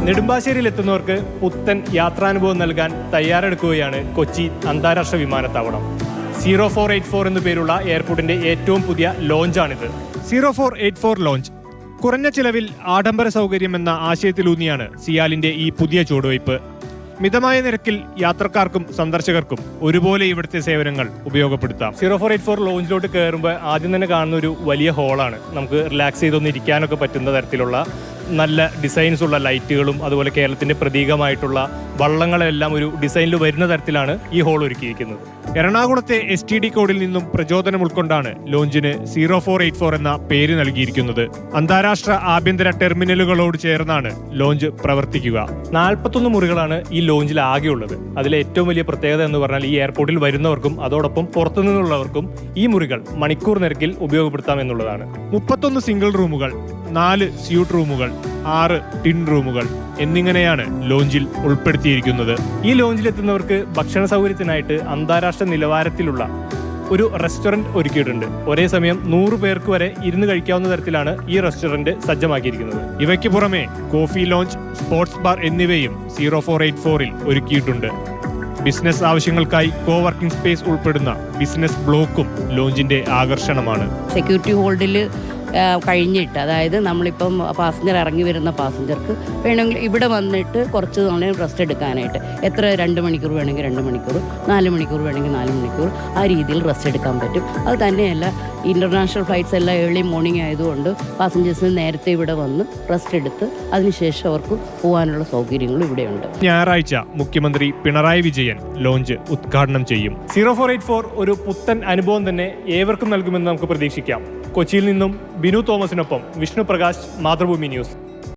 നെടുമ്പാശ്ശേരിയിൽ എത്തുന്നവർക്ക് പുത്തൻ യാത്രാനുഭവം നൽകാൻ തയ്യാറെടുക്കുകയാണ് കൊച്ചി അന്താരാഷ്ട്ര വിമാനത്താവളം. 0484 എന്നു പേരുള്ള എയർപോർട്ടിന്റെ ഏറ്റവും പുതിയ ലോഞ്ചാണിത്. 0484 ലോഞ്ച് കുറഞ്ഞ ചിലവിൽ ആഡംബര സൗകര്യം എന്ന ആശയത്തിലൂന്നിയാണ് സിയാലിന്റെ ഈ പുതിയ ചുവടുവയ്പ്. മിതമായ നിരക്കിൽ യാത്രക്കാർക്കും സന്ദർശകർക്കും ഒരുപോലെ ഇവിടുത്തെ സേവനങ്ങൾ ഉപയോഗപ്പെടുത്താം. 0484 ലോഞ്ചിലോട്ട് കയറുമ്പോൾ ആദ്യം തന്നെ കാണുന്ന ഒരു വലിയ ഹോളാണ്. നമുക്ക് റിലാക്സ് ചെയ്തൊന്ന് ഇരിക്കാനൊക്കെ പറ്റുന്ന തരത്തിലുള്ള നല്ല ഡിസൈൻസ് ഉള്ള ലൈറ്റുകളും അതുപോലെ കേരളത്തിന്റെ പ്രതീകമായിട്ടുള്ള വള്ളങ്ങളെല്ലാം ഒരു ഡിസൈനിൽ വരുന്ന തരത്തിലാണ് ഈ ഹോൾ ഒരുക്കിയിരിക്കുന്നത്. എറണാകുളത്തെ STD കോഡിൽ നിന്നും പ്രചോദനം ഉൾക്കൊണ്ടാണ് ലോഞ്ചിന് 0484 എന്ന പേര് നൽകിയിരിക്കുന്നത്. അന്താരാഷ്ട്ര ആഭ്യന്തര ടെർമിനലുകളോട് ചേർന്നാണ് ലോഞ്ച് പ്രവർത്തിക്കുക. 41 മുറികളാണ് ഈ ലോഞ്ചിൽ ആകെയുള്ളത്. അതിലെ ഏറ്റവും വലിയ പ്രത്യേകത എന്ന് പറഞ്ഞാൽ ഈ എയർപോർട്ടിൽ വരുന്നവർക്കും അതോടൊപ്പം പുറത്തുനിന്നുള്ളവർക്കും ഈ മുറികൾ മണിക്കൂർ നിരക്കിൽ ഉപയോഗപ്പെടുത്താം എന്നുള്ളതാണ്. 31 സിംഗിൾ റൂമുകൾ, 4 സ്യൂട്ട് റൂമുകൾ, 6 ടിൻ റൂമുകൾ എന്നിങ്ങനെയാണ് ലോഞ്ചിൽ ഉൾപ്പെടുത്തിയിരിക്കുന്നത്. ഈ ലോഞ്ചിലെത്തുന്നവർക്ക് ഭക്ഷണ സൗകര്യത്തിനായിട്ട് അന്താരാഷ്ട്ര നിലവാരത്തിലുള്ള ഒരു റെസ്റ്റോറന്റ് ഒരുക്കിയിട്ടുണ്ട്. ഒരേ സമയം 100 പേർക്ക് വരെ ഇരുന്ന് കഴിക്കാവുന്ന തരത്തിലാണ് ഈ റെസ്റ്റോറന്റ് സജ്ജമാക്കിയിരിക്കുന്നത്. ഇവയ്ക്ക് പുറമെ കോഫി ലോഞ്ച്, സ്പോർട്സ് ബാർ എന്നിവയും 0484 ഒരുക്കിയിട്ടുണ്ട്. ബിസിനസ് ആവശ്യങ്ങൾക്കായി കോവർക്കിംഗ് സ്പേസ് ഉൾപ്പെടുന്ന ബിസിനസ് ബ്ലോക്കും ലോഞ്ചിന്റെ ആകർഷണമാണ്. സെക്യൂരിറ്റി ഹോൾഡിൽ കഴിഞ്ഞിട്ട്, അതായത് നമ്മളിപ്പം പാസഞ്ചർ ഇറങ്ങി വരുന്ന പാസഞ്ചർക്ക് വേണമെങ്കിൽ ഇവിടെ വന്നിട്ട് കുറച്ച് സമയം റെസ്റ്റ് എടുക്കാനായിട്ട്, എത്ര 2 മണിക്കൂർ വേണമെങ്കിൽ 2 മണിക്കൂർ, 4 മണിക്കൂർ വേണമെങ്കിൽ 4 മണിക്കൂർ, ആ രീതിയിൽ റെസ്റ്റ് എടുക്കാൻ പറ്റും. അത് തന്നെയല്ല, ഇൻ്റർനാഷണൽ ഫ്ലൈറ്റ്സ് എല്ലാം ഏർലി മോർണിംഗ് ആയതുകൊണ്ട് പാസഞ്ചേഴ്സിന് നേരത്തെ ഇവിടെ വന്ന് റെസ്റ്റ് എടുത്ത് അതിനുശേഷം അവർക്ക് പോകാനുള്ള സൗകര്യങ്ങളും ഇവിടെയുണ്ട്. ഞായറാഴ്ച മുഖ്യമന്ത്രി പിണറായി വിജയൻ ലോഞ്ച് ഉദ്ഘാടനം ചെയ്യും. 0484 ഒരു പുത്തൻ അനുഭവം തന്നെ ഏവർക്കും നൽകുമെന്ന് നമുക്ക് പ്രതീക്ഷിക്കാം. കൊച്ചിയിൽ നിന്നും ബിനു തോമസിനൊപ്പം വിഷ്ണു പ്രകാശ്, മാതൃഭൂമി ന്യൂസ്.